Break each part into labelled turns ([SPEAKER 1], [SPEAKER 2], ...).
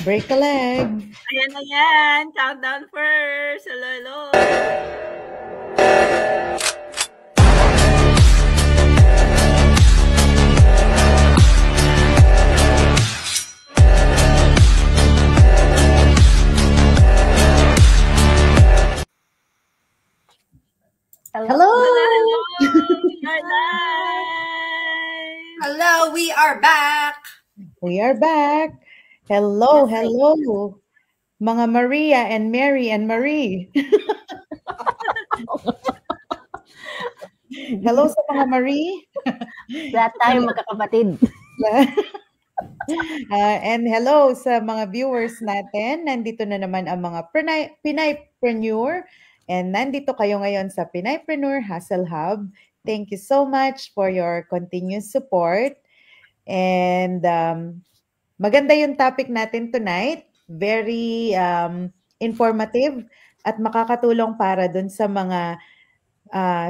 [SPEAKER 1] Break a leg.
[SPEAKER 2] Ayan na yan. Countdown first. Hello, hello.
[SPEAKER 1] Hello.
[SPEAKER 2] Hello, hello. We are live.
[SPEAKER 3] Hello, we are back.
[SPEAKER 1] We are back. Hello, hello. Mga Maria and Mary and Marie. Hello sa mga Marie.
[SPEAKER 4] Lahat tayo magkakapatid.
[SPEAKER 1] And hello sa mga viewers natin. Nandito na naman ang mga Pinaypreneur. And nandito kayo ngayon sa Pinaypreneur Hustle Hub. Thank you so much for your continuous support. And maganda yung topic natin tonight. Very informative at makakatulong para dun sa mga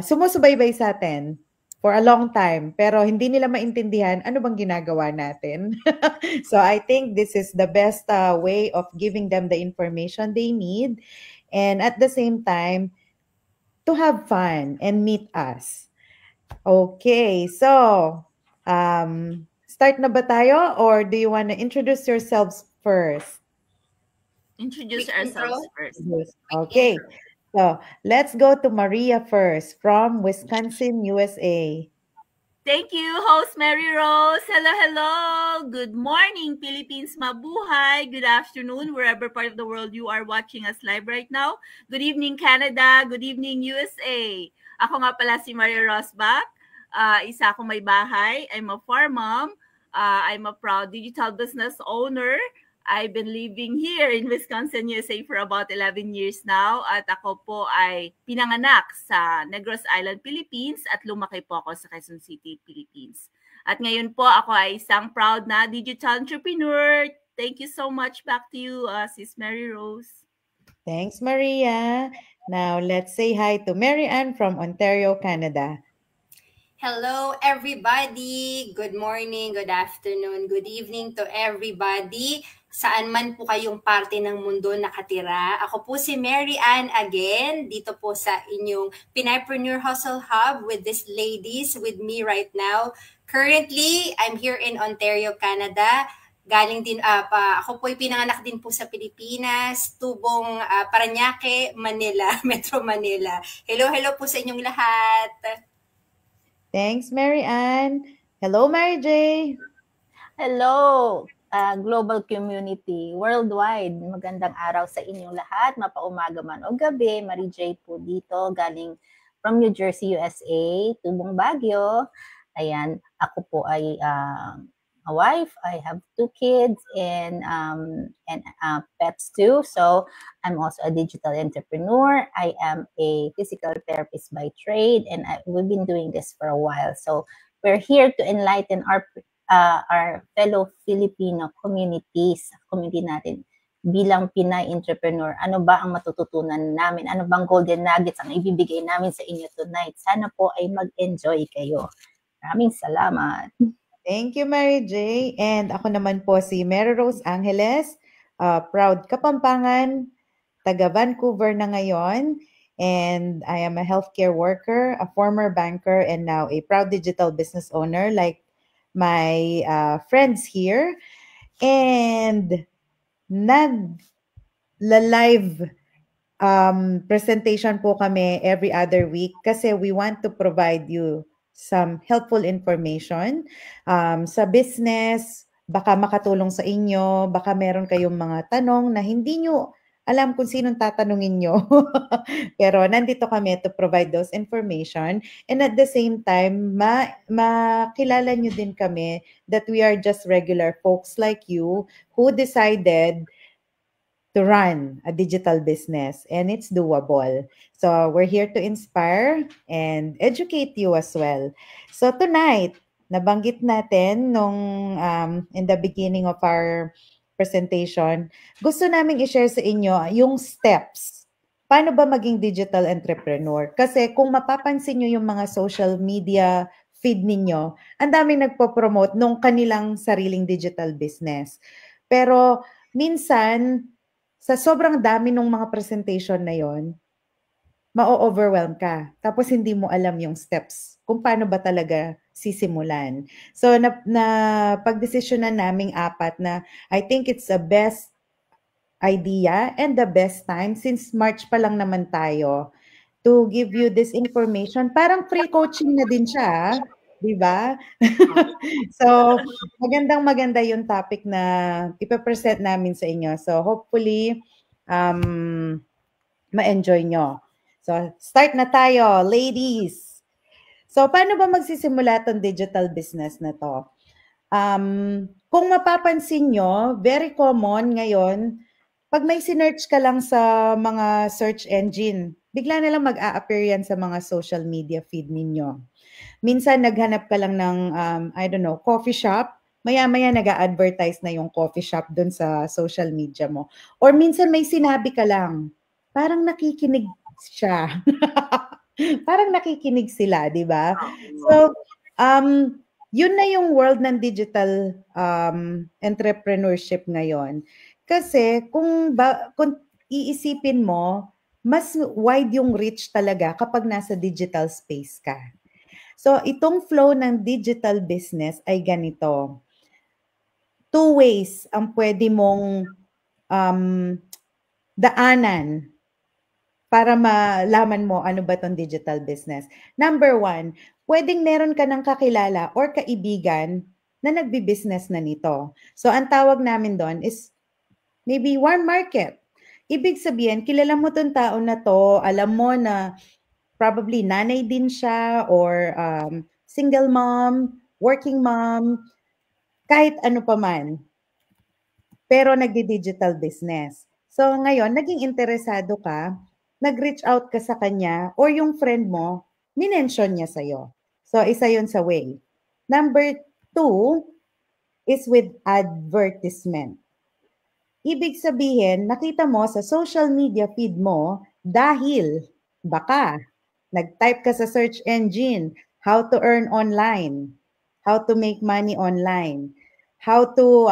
[SPEAKER 1] sumusubaybay sa atin for a long time, pero hindi nila maintindihan ano bang ginagawa natin. So I think this is the best way of giving them the information they need, and at the same time, to have fun and meet us. Okay, so start na ba tayo, or do you want to introduce yourselves first?
[SPEAKER 2] Introduce ourselves first.
[SPEAKER 1] Okay. So, let's go to Maria first from Wisconsin, USA.
[SPEAKER 2] Thank you, host Mary Rose. Hello, hello. Good morning, Philippines. Mabuhay. Good afternoon, wherever part of the world you are watching us live right now. Good evening, Canada. Good evening, USA. Ako nga pala si Maria Rosbach. Isa akong may bahay. I'm a farm mom. I'm a proud digital business owner. I've been living here in Wisconsin, USA for about 11 years now, at ako po ay pinanganak sa Negros Island, Philippines, at lumaki po ako sa Quezon City, Philippines. At ngayon po ako ay isang proud na digital entrepreneur. Thank you so much. Back to you, Sis Mary Rose.
[SPEAKER 1] Thanks, Maria. Now, let's say hi to Mary Ann from Ontario, Canada.
[SPEAKER 3] Hello, everybody. Good morning, good afternoon, good evening to everybody. Saan man po kayong parte ng mundo nakatira. Ako po si Mary Ann again, dito po sa inyong Pinaypreneur Hustle Hub with these ladies with me right now. Currently, I'm here in Ontario, Canada. Galing din, ako po ay pinanganak din po sa Pilipinas, Tubong, Parañaque, Manila, Metro Manila. Hello, hello po sa inyong lahat.
[SPEAKER 1] Thanks, Mary Ann. Hello, Mary J.
[SPEAKER 4] Hello, global community, worldwide. Magandang araw sa inyong lahat, mapaumaga man o gabi. Mary J po dito, galing from New Jersey, USA, Tubong Baguio. Ayan, ako po ay a wife. I have 2 kids and pets too. So I'm also a digital entrepreneur. I am a physical therapist by trade, and we've been doing this for a while. So we're here to enlighten our fellow Filipino community natin bilang Pinay entrepreneur. Ano ba ang matututunan namin? Ano bang golden nuggets ang ibibigay namin sa inyo tonight? Sana po ay mag-enjoy kayo. Maraming salamat.
[SPEAKER 1] Thank you, Mary J. And ako naman po si Mary Rose Angeles, proud Kapampangan, taga Vancouver na ngayon. And I am a healthcare worker, a former banker, and now a proud digital business owner like my friends here. And nag-live presentation po kami every other week kasi we want to provide you some helpful information sa business, baka makatulong sa inyo, baka meron kayong mga tanong na hindi nyo alam kung sinong tatanungin nyo. Pero nandito kami to provide those information, and at the same time, makilala nyo din kami that we are just regular folks like you who decided to run a digital business, and it's doable. So we're here to inspire and educate you as well. So tonight, nabanggit natin nung in the beginning of our presentation, gusto naming i-share sa inyo yung steps. Paano ba maging digital entrepreneur? Kasi kung mapapansin nyo yung mga social media feed ninyo, ang daming nagpo-promote nung kanilang sariling digital business. Pero minsan, sa sobrang dami ng mga presentation na yon, ma-overwhelm ka. Tapos hindi mo alam yung steps kung paano ba talaga sisimulan. So, pagdesisyonan naming apat na I think it's the best idea and the best time since March pa lang naman tayo to give you this information. Parang free coaching na din siya, di ba? So, maganda yung topic na ipapresent namin sa inyo. So, hopefully, ma-enjoy nyo. So, start na tayo, ladies. So, paano ba magsisimula tong digital business na to? Kung mapapansin nyo, very common ngayon, pag may sinearch ka lang sa mga search engine, bigla na lang mag-a-appear yan sa mga social media feed ninyo. Minsan, naghanap ka lang ng, I don't know, coffee shop, maya-maya nag-a-advertise na yung coffee shop dun sa social media mo. Or minsan may sinabi ka lang, parang nakikinig siya. Parang nakikinig sila, di ba? So, yun na yung world ng digital entrepreneurship ngayon. Kasi kung iisipin mo, mas wide yung reach talaga kapag nasa digital space ka. So, itong flow ng digital business ay ganito. 2 ways ang pwede mong daanan para malaman mo ano ba tong digital business. Number 1, pwedeng meron ka ng kakilala or kaibigan na nagbi-business na nito. So, ang tawag namin doon is maybe warm market. Ibig sabihin, kilala mo tong tao na to, alam mo na probably nanay din siya or single mom, working mom, kahit ano pa man. Pero nagdi-digital business. So, ngayon, naging interesado ka, nag-reach out ka sa kanya or yung friend mo, minention niya sa'yo. So, isa yun sa way. Number 2 is with advertisement. Ibig sabihin, nakita mo sa social media feed mo dahil baka nag-type ka sa search engine, how to earn online, how to make money online, how to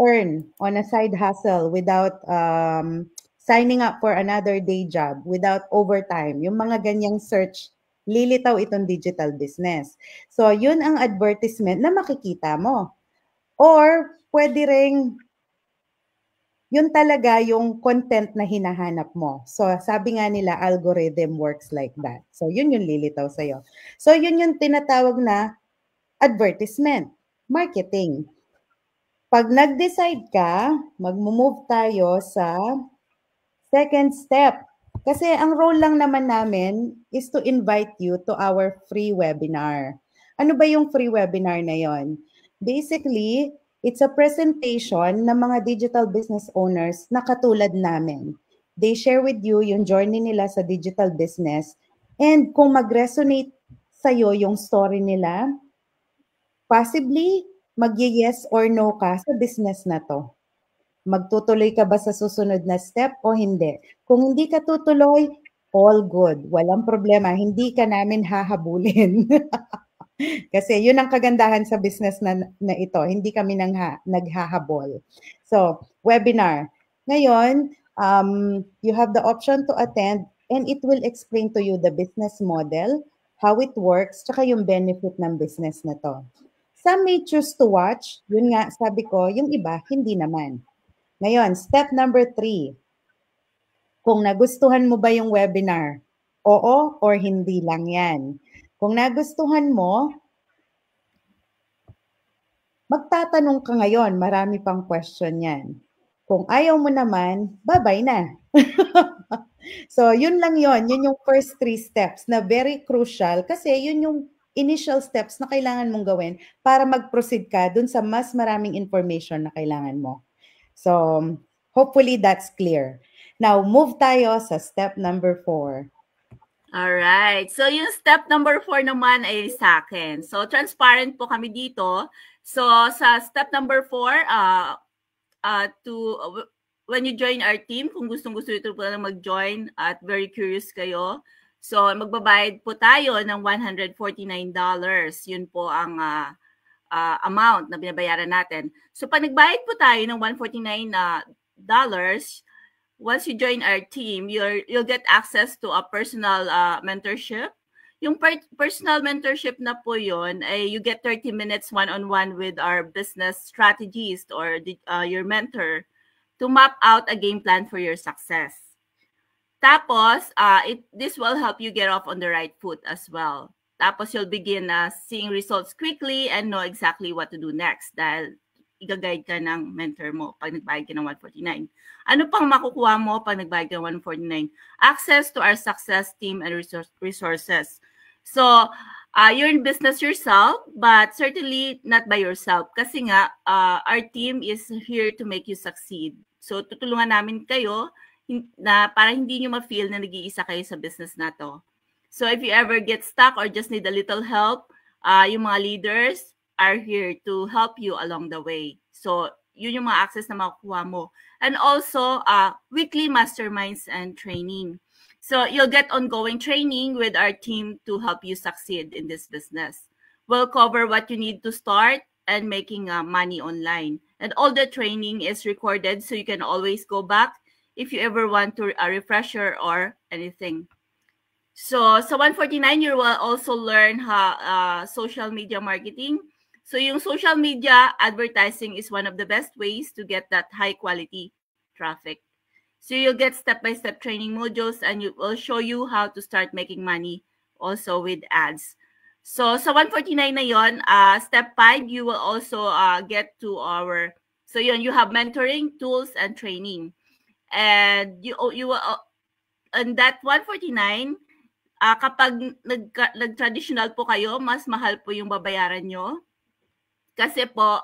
[SPEAKER 1] earn on a side hustle without signing up for another day job, without overtime. Yung mga ganyang search, lilitaw itong digital business. So, yun ang advertisement na makikita mo. Or, pwede ring yun talaga yung content na hinahanap mo. So, sabi nga nila, algorithm works like that. So, yun yung lilitaw sa'yo. So, yun yung tinatawag na advertisement, marketing. Pag nag-decide ka, mag-move tayo sa second step. Kasi ang role lang naman namin is to invite you to our free webinar. Ano ba yung free webinar na yon? Basically, it's a presentation ng mga digital business owners na katulad namin. They share with you yung journey nila sa digital business and kung mag-resonate sa'yo yung story nila, possibly mag-yes or no ka sa business na to. Magtutuloy ka ba sa susunod na step o hindi? Kung hindi ka tutuloy, all good. Walang problema. Hindi ka namin hahabulin. Kasi yun ang kagandahan sa business na ito. Hindi kami naghahabol. So, webinar. Ngayon, you have the option to attend and it will explain to you the business model, how it works, tsaka yung benefit ng business na to. Some may choose to watch. Yun nga, sabi ko, yung iba, hindi naman. Ngayon, step number 3. Kung nagustuhan mo ba yung webinar, oo or hindi lang yan. Kung nagustuhan mo, magtatanong ka ngayon, marami pang question yan. Kung ayaw mo naman, bye-bye na. So, yun lang yun. Yun yung first 3 steps na very crucial kasi yun yung initial steps na kailangan mong gawin para mag-proceed ka dun sa mas maraming information na kailangan mo. So, hopefully that's clear. Now, move tayo sa step number 4.
[SPEAKER 2] Alright. So, yung step number 4 naman ay sa akin. So, transparent po kami dito. So, sa step number 4, when you join our team, kung gustong-gusto ito po na mag-join at very curious kayo, so magbabayad po tayo ng $149. Yun po ang amount na binabayaran natin. So pag nagbayad po tayo ng $149, once you join our team, you'll get access to a personal mentorship. Yung personal mentorship na po yun, you get 30 minutes one-on-one with our business strategist or your mentor to map out a game plan for your success. Tapos, this will help you get off on the right foot as well. Tapos, you'll begin seeing results quickly and know exactly what to do next dahil i-guide ka ng mentor mo pag nagbayad ka ng $149. Ano pang makukuha mo pag nagbayad ka ng $149? Access to our success team and resources. So, you're in business yourself, but certainly not by yourself. Kasi nga, our team is here to make you succeed. So, tutulungan namin kayo na para hindi nyo ma-feel na nag-iisa kayo sa business na to. So, if you ever get stuck or just need a little help, yung mga leaders are here to help you along the way. So, yun yung mga access na makukuha mo. And also, weekly masterminds and training. So you'll get ongoing training with our team to help you succeed in this business. We'll cover what you need to start and making money online. And all the training is recorded so you can always go back if you ever want to a refresher or anything. So $149, you will also learn social media marketing. So yung social media advertising is one of the best ways to get that high quality traffic. So you'll get step-by-step training modules and it will show you how to start making money also with ads. So sa $149 na yon, step 5, you will also get to our, so yun, you have mentoring, tools, and training. And you will, and that $149, kapag nag-traditional po kayo, mas mahal po yung babayaran nyo. Kasi po,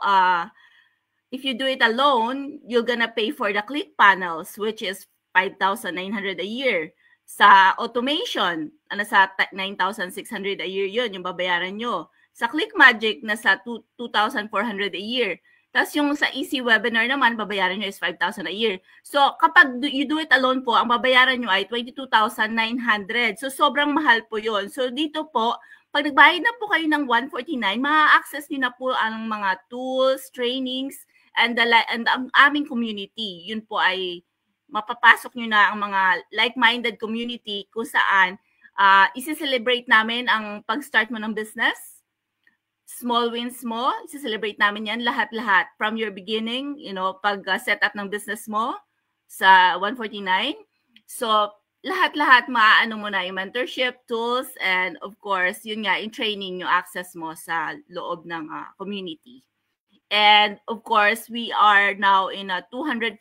[SPEAKER 2] if you do it alone, you're gonna pay for the click panels, which is $5,900 a year. Sa automation, sa $9,600 a year yun, yung babayaran nyo. Sa ClickMagic, nasa $2,400 a year. Tapos yung sa Easy Webinar naman, babayaran nyo is $5,000 a year. So kapag you do it alone po, ang babayaran nyo ay $22,900. So sobrang mahal po yun. So dito po, pag nagbayad na po kayo ng $149, ma-access nyo na po ang mga tools, trainings, and ang aming community. Yun po ay mapapasok nyo na ang mga like-minded community kung saan isi-celebrate namin ang pag-start mo ng business. Small wins mo, isi-celebrate namin yan lahat-lahat. From your beginning, pag-set up ng business mo sa $149. So, lahat-lahat maaano mo na yung mentorship, tools, and of course, yun nga, yung training yung access mo sa loob ng community. And of course, we are now in 240,400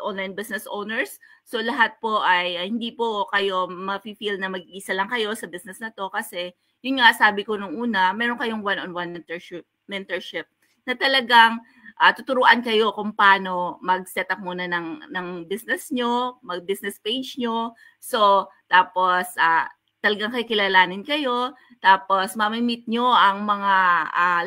[SPEAKER 2] online business owners. So lahat po ay hindi po kayo mafe-feel na mag-isa lang kayo sa business na to kasi yun nga sabi ko nung una, meron kayong one-on-one mentorship na talagang tuturuan kayo kung paano mag-set up muna ng business nyo, mag-business page nyo. So tapos talagang kikilalanin kayo. Tapos, mamimit nyo ang mga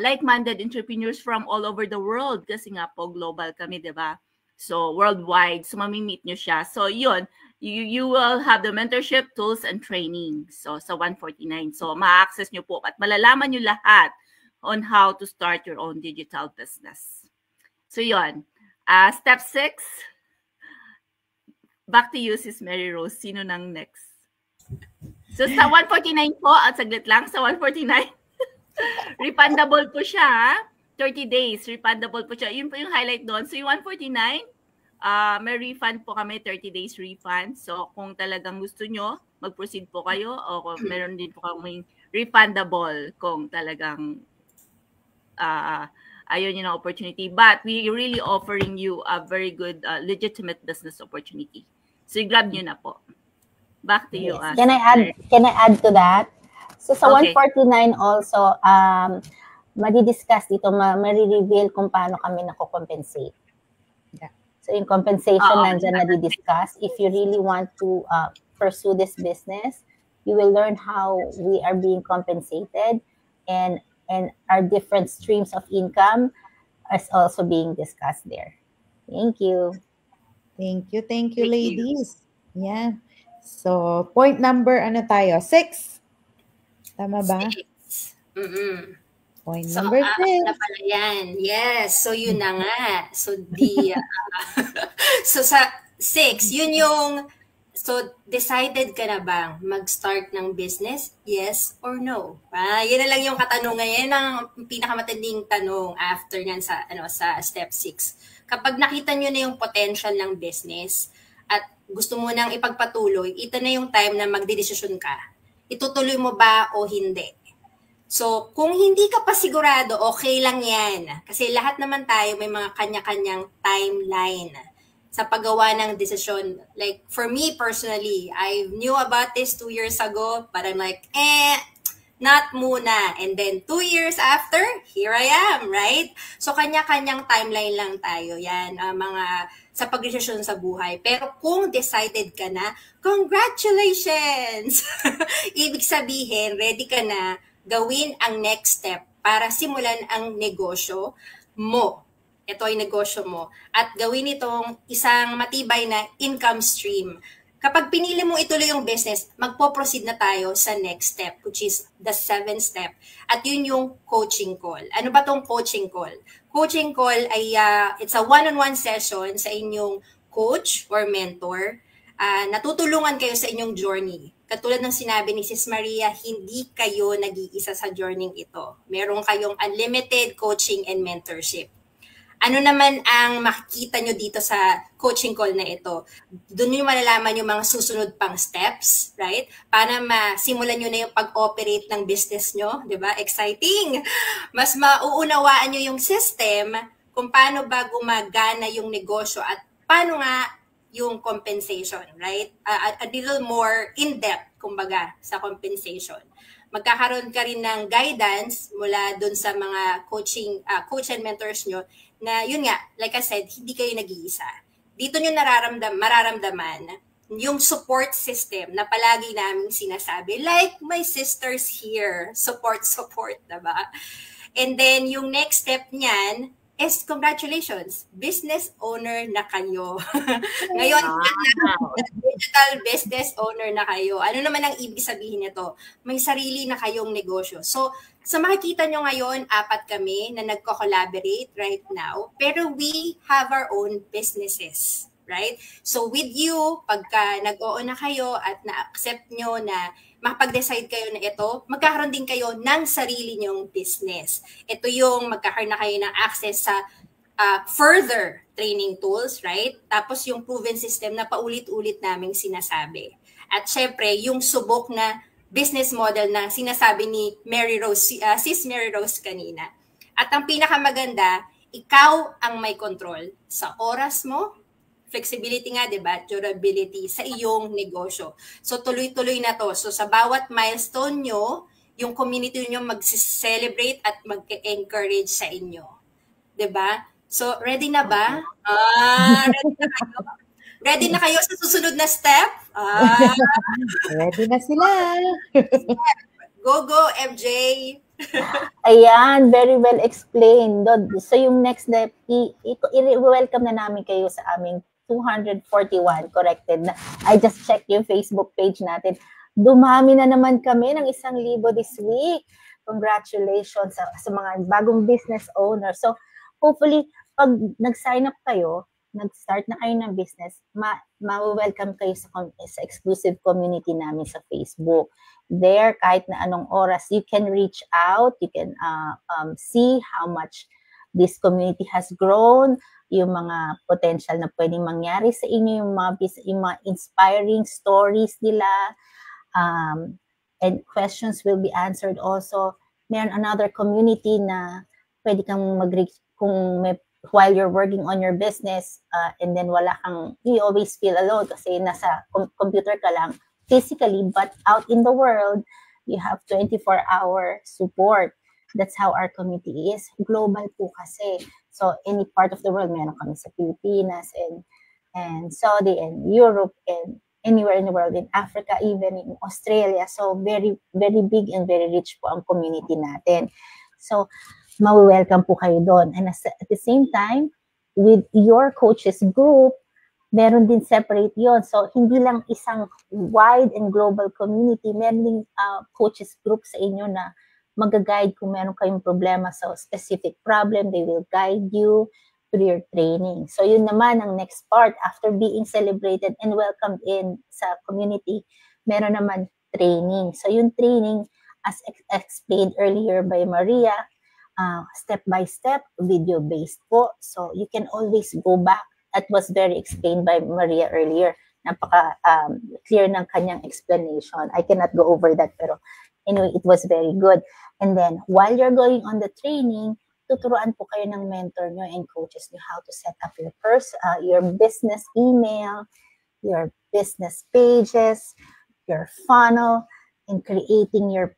[SPEAKER 2] like-minded entrepreneurs from all over the world kasi nga po global kami, di ba? So, worldwide. So, mamimit nyo siya. So, yun. You will have the mentorship, tools, and training. So, sa $149. So, ma-access nyo po at malalaman nyo lahat on how to start your own digital business. So, yun. Step 6. Back to you, Sis Mary Rose. Sino nang next? So sa $149 po, at saglit lang, sa $149, refundable po siya, 30 days, refundable po siya. Yun po yung highlight doon. So yung $149, may refund po kami, 30 days refund. So kung talagang gusto nyo, mag-proceed po kayo o kung meron din po kami refundable kung talagang ayaw nyo ng opportunity. But we really offering you a very good, legitimate business opportunity. So grab nyo na po. Back to you.
[SPEAKER 4] Can I add to that? So sa okay. 149 also, madi-discuss dito, mari-reveal kung paano kami nako-compensate. Yeah. So yung compensation nandyan nadi-discuss. If you really want to pursue this business, you will learn how we are being compensated and our different streams of income is also being discussed there. Thank you.
[SPEAKER 1] Thank you, ladies. Yeah. So, point number, 6? Tama ba?
[SPEAKER 3] 6. Mm-hmm.
[SPEAKER 1] Point
[SPEAKER 3] So,
[SPEAKER 1] number 6.
[SPEAKER 3] na pala yan. Yes. So, yun na nga. So, so sa 6, yun yung, so, decided ka na bang mag-start ng business? Yes or no? Yun na lang yung katanungan. Yan ang pinakamatinding tanong after nyan sa, sa step 6. Kapag nakita nyo na yung potential ng business at gusto mo nang ipagpatuloy, ito na yung time na magdedesisyon ka. Itutuloy mo ba o hindi? So, kung hindi ka pa sigurado, okay lang yan. Kasi lahat naman tayo may mga kanya-kanyang timeline sa paggawa ng desisyon. Like, for me personally, I knew about this 2 years ago, but I'm like, not muna. And then 2 years after, here I am, right? So, kanya-kanyang timeline lang tayo. Yan, mga sa pagdesisyon sa buhay. Pero kung decided ka na, congratulations! Ibig sabihin, ready ka na gawin ang next step para simulan ang negosyo mo. Ito ay negosyo mo. At gawin itong isang matibay na income stream. Kapag pinili mo ituloy yung business, magpo-proceed na tayo sa next step, which is the 7th step. At yun yung coaching call. Ano ba tong coaching call? Coaching call ay it's a one-on-one session sa inyong coach or mentor. Natutulungan kayo sa inyong journey. Katulad ng sinabi ni Sis Maria, hindi kayo nag-iisa sa journey ito. Meron kayong unlimited coaching and mentorship. Ano naman ang makikita nyo dito sa coaching call na ito? Doon nyo malalaman yung mga susunod pang steps, right? Para masimulan nyo na yung pag-operate ng business nyo, di ba? Exciting! Mas mauunawaan nyo yung system kung paano ba gumagana yung negosyo at paano nga yung compensation, right? A little more in-depth, kumbaga, sa compensation. Magkakaroon ka rin ng guidance mula dun sa mga coach and mentors nyo na, yun nga, like I said, hindi kayo nag-iisa. Dito nyo mararamdaman yung support system na palagi naming sinasabi, like my sisters here, support, diba? And then, yung next step niyan, is congratulations, business owner na kayo. Ngayon, digital business owner na kayo. Ano naman ang ibig sabihin nito? May sarili na kayong negosyo. So, sa makikita nyo ngayon, 4 kami na nagko-collaborate right now, pero we have our own businesses, right? So, with you, pagka nag-oo na kayo at na-accept nyo na makapag-decide kayo na ito, magkakaroon din kayo ng sarili nyong business. Ito yung magkakaroon na kayo ng access sa further training tools, right? Tapos yung proven system na paulit-ulit naming sinasabi. At syempre, yung subok na business model na sinasabi ni Mary Rose, Sis Mary Rose kanina. At ang pinakamaganda, ikaw ang may control sa oras mo, flexibility nga, diba? Durability sa iyong negosyo. So, tuloy-tuloy na to. So, sa bawat milestone nyo, yung community nyo mag-celebrate at mag-encourage sa inyo. Diba? So, ready na ba? Ready na kayo? Ready na kayo sa susunod na step?
[SPEAKER 1] Ready na sila.
[SPEAKER 3] Go, MJ!
[SPEAKER 4] Ayan, very well explained. So, yung next step, i-welcome na namin kayo sa aming 241 corrected na. I just checked yung Facebook page natin. Dumami na naman kami ng 1,000 this week. Congratulations sa mga bagong business owners. So, hopefully, pag nag-sign up kayo, nag-start na kayo ng business, ma-welcome kayo sa exclusive community namin sa Facebook. There, kahit na anong oras, you can reach out, you can see how much this community has grown, yung mga potential na pwedeng mangyari sa inyo, yung mga inspiring stories nila, and questions will be answered also. Meron another community na pwede kang mag-reach kung while you're working on your business, and then you always feel alone kasi nasa computer ka lang physically, but out in the world, you have 24-hour support. That's how our community is. Global po kasi. So, any part of the world, meron kami sa Pilipinas and Saudi and Europe and anywhere in the world, in Africa, even in Australia. So, very, very big and very rich po ang community natin. So, ma-welcome po kayo doon. And at the same time, with your coaches group, meron din separate yon. So, hindi lang isang wide and global community. Meron din coaches group sa inyo na mag-guide kung meron kayong problema sa specific problem. They will guide you through your training. So yun naman ang next part. After being celebrated and welcomed in sa community, meron naman training. So yung training, as explained earlier by Maria, step-by-step, video-based po. So you can always go back. That was very explained by Maria earlier. Napaka-clear ng kanyang explanation. I cannot go over that, pero anyway, it was very good. And then, while you're going on the training, tuturuan po kayo ng mentor nyo and coaches nyo how to set up your business email, your business pages, your funnel, and creating your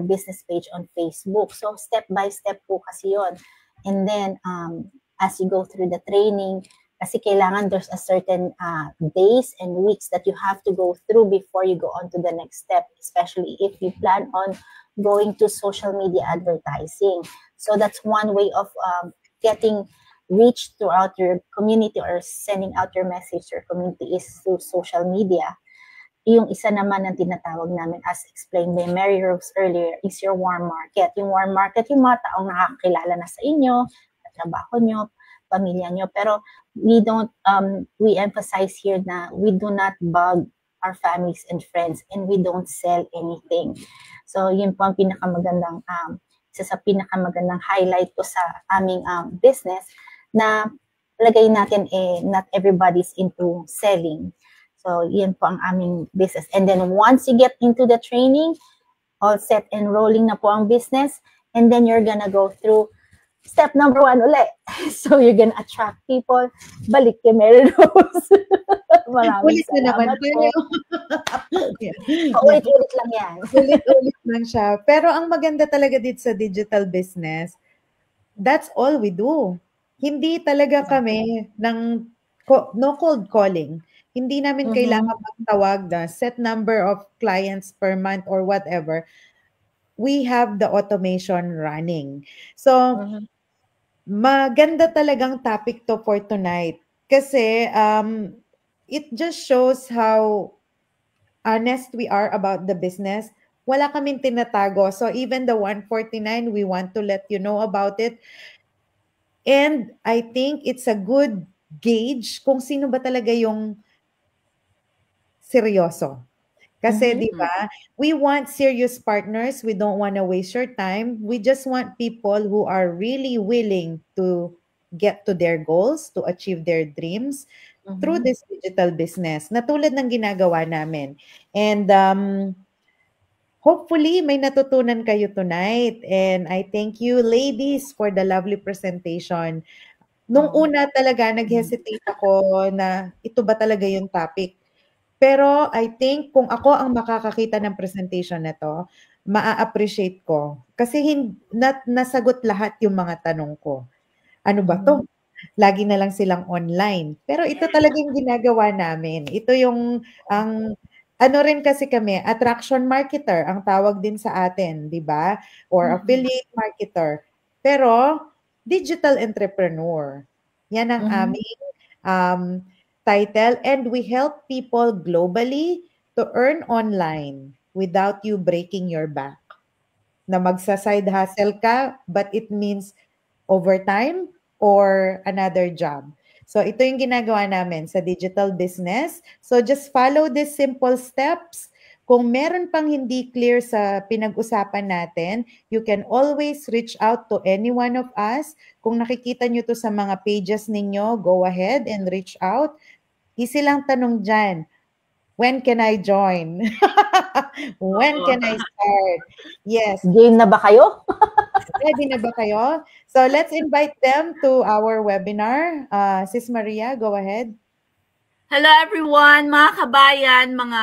[SPEAKER 4] business page on Facebook. So, step by step po kasi yun. And then, as you go through the training, kasi kailangan there's a certain days and weeks that you have to go through before you go on to the next step, especially if you plan on going to social media advertising. So that's one way of getting reach throughout your community or sending out your message to your community is through social media. Yung isa naman ang tinatawag namin, as explained by Mary Rose earlier, is your warm market. Yung warm market, yung mga taong nakakilala na sa inyo, trabaho nyo, pamilya nyo. Pero we emphasize here na we do not bug our families and friends and we don't sell anything. So yun po ang pinakamagandang, isa sa pinakamagandang highlight ko sa aming business na lagay natin not everybody's into selling. So yun po ang aming business. And then once you get into the training, all set and rolling na po ang business, and then you're gonna go through step number 1 ulit. So you're gonna attract people. Balik kay Mary Rose. Maraming salamat po. Ulit-ulit lang yan.
[SPEAKER 1] Ulit-ulit lang siya. Pero ang maganda talaga dito sa digital business, that's all we do. Hindi talaga kami ng no cold calling. Hindi namin kailangan magtawag na set number of clients per month or whatever. We have the automation running. So, maganda talagang topic to for tonight. Kasi, it just shows how honest we are about the business. Wala kaming tinatago. So, even the 149, we want to let you know about it. And I think it's a good gauge kung sino ba talaga yung seryoso. Kasi, di ba, we want serious partners. We don't want to waste your time. We just want people who are really willing to get to their goals, to achieve their dreams through this digital business, na tulad ng ginagawa namin. And hopefully, may natutunan kayo tonight. And I thank you, ladies, for the lovely presentation. Nung una talaga, nag-hesitate ako na ito ba talaga yung topic. Pero I think kung ako ang makakakita ng presentation na to, maa-appreciate ko. Kasi nasagot lahat yung mga tanong ko. Ano ba to? Lagi na lang silang online. Pero ito talaga yung ginagawa namin. Ito yung, ano rin kasi kami, attraction marketer, ang tawag din sa atin, di ba? Or affiliate marketer. Pero, digital entrepreneur. Yan ang aming title, and we help people globally to earn online without you breaking your back. Na magsa-side hustle ka, but it means overtime or another job. So ito yung ginagawa namin sa digital business. So just follow these simple steps. Kung meron pang hindi clear sa pinag-usapan natin, you can always reach out to any one of us. Kung nakikita nyo to sa mga pages ninyo, go ahead and reach out. Easy lang tanong dyan. When can I join? When can I start? Yes.
[SPEAKER 4] Game na ba kayo?
[SPEAKER 1] Ready na ba kayo? So let's invite them to our webinar. Sis Maria, go ahead.
[SPEAKER 2] Hello everyone, mga kabayan, mga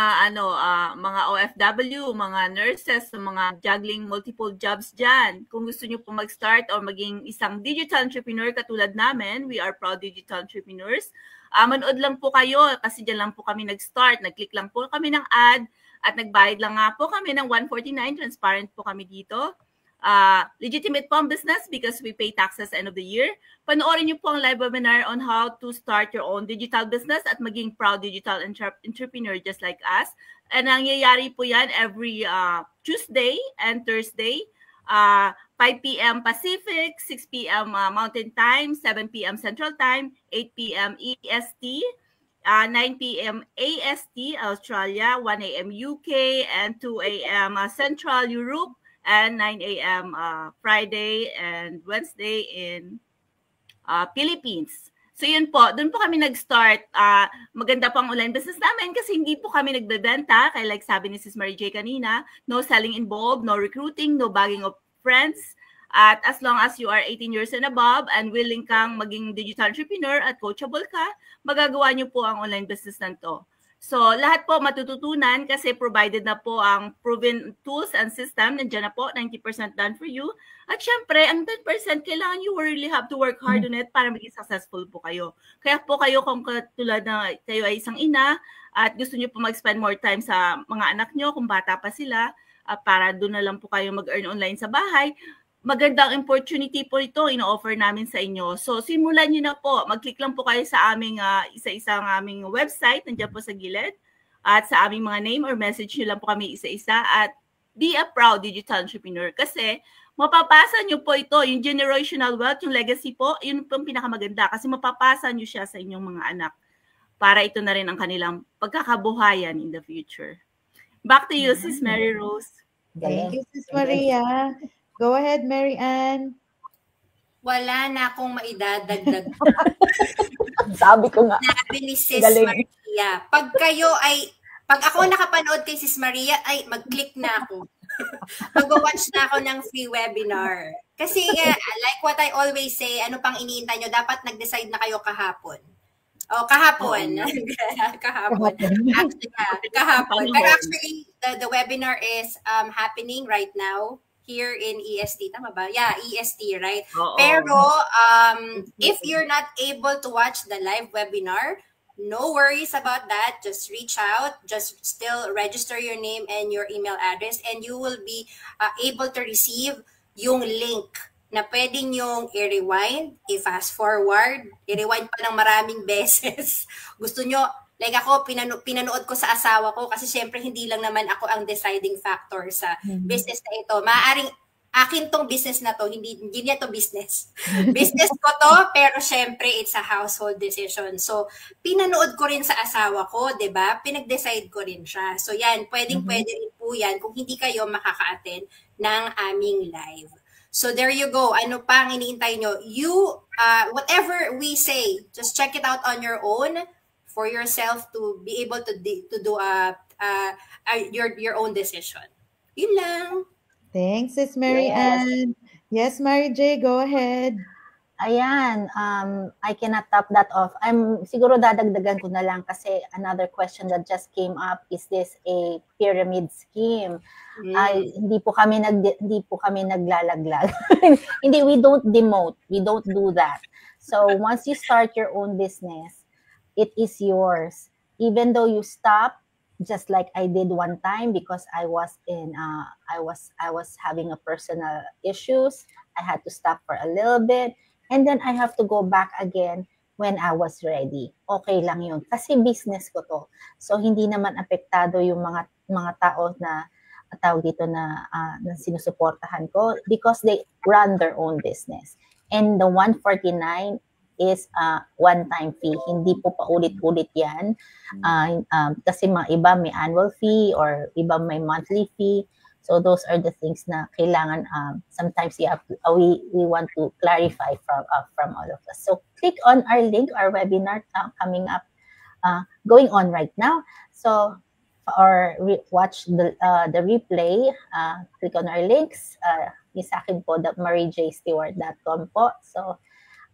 [SPEAKER 2] mga OFW, mga nurses, mga juggling multiple jobs dyan. Kung gusto niyo po mag-start or maging isang digital entrepreneur katulad namin, we are proud digital entrepreneurs. Manood lang po kayo kasi dyan lang po kami nag-start. Nag-click lang po kami ng ad at nagbayad lang nga po kami ng 149. Transparent po kami dito. legitimate po ang business because we pay taxes end of the year. Panoorin niyo po ang live webinar on how to start your own digital business at maging proud digital entrepreneur just like us. And nangyayari po yan every Tuesday and Thursday, 5 p.m. Pacific, 6 p.m. Mountain Time, 7 p.m. Central Time, 8 p.m. EST, 9 p.m. AST, Australia, 1 a.m. UK, and 2 a.m. Central Europe, and 9 a.m. Friday and Wednesday in Philippines. So yun po, doon po kami nag-start. Maganda po ang online business namin kasi hindi po kami nagbebenta. Kaya like sabi ni Sis Mary J kanina, no selling involved, no recruiting, no bagging of friends. At as long as you are 18 years and above and willing kang maging digital entrepreneur at coachable ka, magagawa niyo po ang online business na to. So, lahat po matututunan kasi provided na po ang proven tools and system. Nandiyan na po, 90% done for you. At syempre, ang 10%, kailangan you really have to work hard on it para maging successful po kayo. Kaya po kayo, kung katulad na kayo ay isang ina at gusto niyo po mag-spend more time sa mga anak niyo kung bata pa sila, para doon na lang po kayo mag-earn online sa bahay, magandang opportunity po ito ino-offer namin sa inyo. So, simulan nyo na po. Mag-click lang po kayo sa aming isa-isang aming website. Nandiyan po sa gilid. At sa aming mga name or message nyo lang po kami isa-isa. At be a proud digital entrepreneur. Kasi mapapasa nyo po ito. Yung generational wealth, yung legacy po, yun po yung pinakamaganda. Kasi mapapasa nyo siya sa inyong mga anak. Para ito na rin ang kanilang pagkakabuhayan in the future. Back to you, Sis Mary Rose.
[SPEAKER 1] Thank you, Sis Maria. Go ahead, Mary Ann.
[SPEAKER 3] Wala na akong maidadagdag.
[SPEAKER 4] Sabi ko nga.
[SPEAKER 3] Sabi ni Sis Maria. Pag ako nakapanood kay Sis Maria, ay mag-click na ako. Mag-watch na ako ng free webinar. Kasi like what I always say, ano pang iniintay nyo, dapat nag-decide na kayo kahapon. Kahapon. Kahapon. Kahapon. But actually, the webinar is happening right now. Here in EST, tama ba? Yeah, EST, right? Pero if you're not able to watch the live webinar, no worries about that. Just reach out. Just still register your name and your email address and you will be able to receive yung link na pwedeng yung i-rewind, i-fast forward, i-rewind pa ng maraming beses. Gusto nyo, like ako, pinanood ko sa asawa ko kasi syempre hindi lang naman ako ang deciding factor sa business na ito. Maaaring akin tong business na to, hindi niya to business. Business ko to, pero syempre it's a household decision. So, pinanood ko rin sa asawa ko, 'di ba? Pinag-decide ko rin siya. So, yan, pwede rin po yan kung hindi kayo makaka-attend ng aming live. So, there you go. Ano pa ang iniintay nyo? You, whatever we say, just check it out on your own. For yourself to be able to do your own decision. Yun lang.
[SPEAKER 1] Thanks, Sis Mary Ann. Yes, Mary J, go ahead.
[SPEAKER 4] Ayan, I cannot top that off. Siguro dadagdagan ko na lang kasi another question that just came up, is this a pyramid scheme? Hindi po kami naglalaglag. Hindi, we don't demote. We don't do that. So once you start your own business, it is yours. Even though you stop, just like I did one time because I was having a personal issues. I had to stop for a little bit, and then I have to go back again when I was ready. Okay lang yun. Kasi business ko to. So hindi naman apektado yung mga tao na tawag dito na sinusuportahan ko because they run their own business. And the 149 is one-time fee. Hindi po paulit-ulit yan. Kasi mga iba may annual fee or iba may monthly fee. So those are the things na kailangan sometimes we want to clarify from all of us. So click on our link, our webinar coming up, going on right now. So or watch the replay, click on our links. Yung sa akin po, marijstewart.com po. So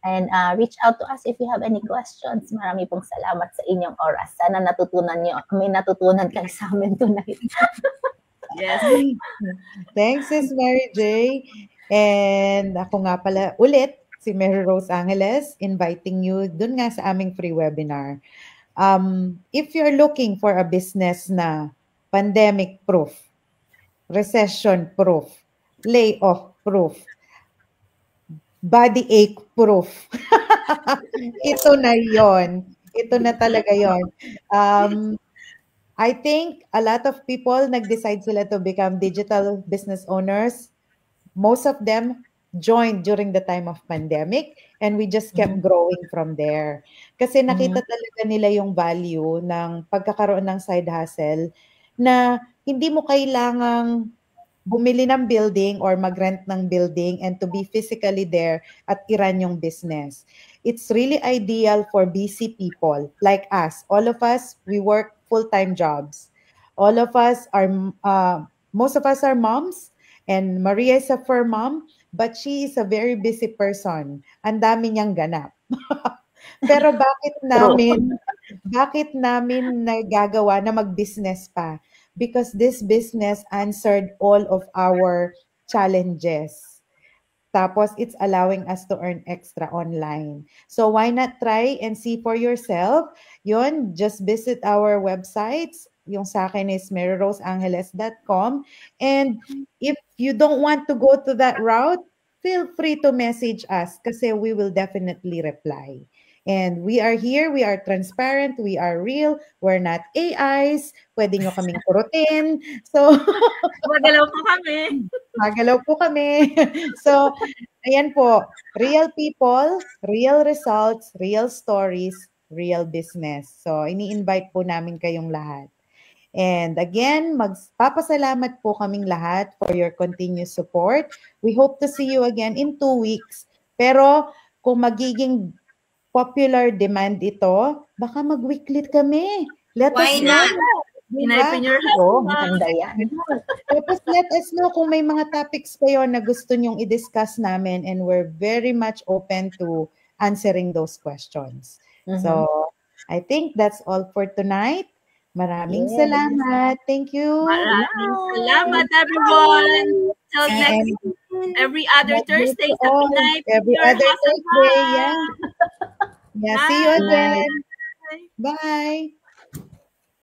[SPEAKER 4] and reach out to us if you have any questions. Marami pong salamat sa inyong oras. Sana may natutunan kayo sa amin tonight.
[SPEAKER 2] Yes.
[SPEAKER 1] Thanks, Sis Mary J. And ako nga pala ulit, si Mary Rose Angeles, inviting you dun nga sa aming free webinar. If you're looking for a business na pandemic-proof, recession-proof, layoff proof. Body ache proof. Ito na yon. Ito na talaga yon. I think a lot of people nag-decide sila to become digital business owners. Most of them joined during the time of pandemic and we just kept growing from there. Kasi nakita talaga nila yung value ng pagkakaroon ng side hustle na hindi mo kailangang bumili ng building or mag-rent ng building and to be physically there at i-run yung business. It's really ideal for busy people like us. All of us, we work full-time jobs. All of us are, most of us are moms, and Maria is a fur mom, but she is a very busy person. Ang dami niyang ganap. Pero bakit namin nagagawa na mag-business pa? Because this business answered all of our challenges. Tapos it's allowing us to earn extra online. So why not try and see for yourself? Yun, just visit our websites. Yung sa akin is maryroseangeles.com. And if you don't want to go to that route, feel free to message us kasi we will definitely reply. And we are here, we are transparent, we are real, we're not AIs, pwede nyo kaming kurutin. So,
[SPEAKER 2] magalaw po kami.
[SPEAKER 1] Magalaw po kami. So, ayan po, real people, real results, real stories, real business. So, ini-invite po namin kayong lahat. And again, magpapasalamat po kaming lahat for your continuous support. We hope to see you again in 2 weeks. Pero kung magiging popular demand ito, baka mag-weekly kami. Let
[SPEAKER 3] Why
[SPEAKER 1] us know.
[SPEAKER 3] not?
[SPEAKER 2] Pinay your
[SPEAKER 4] Oo, maganda yan.
[SPEAKER 1] Tapos let us know kung may mga topics kayo na gusto nyong i-discuss namin and we're very much open to answering those questions. So, I think that's all for tonight. Maraming salamat. Thank you.
[SPEAKER 2] Maraming salamat, everyone. Till next every other Thursday sa Pinay.
[SPEAKER 1] Every other Thursday, yeah. Yeah, see you again. Bye.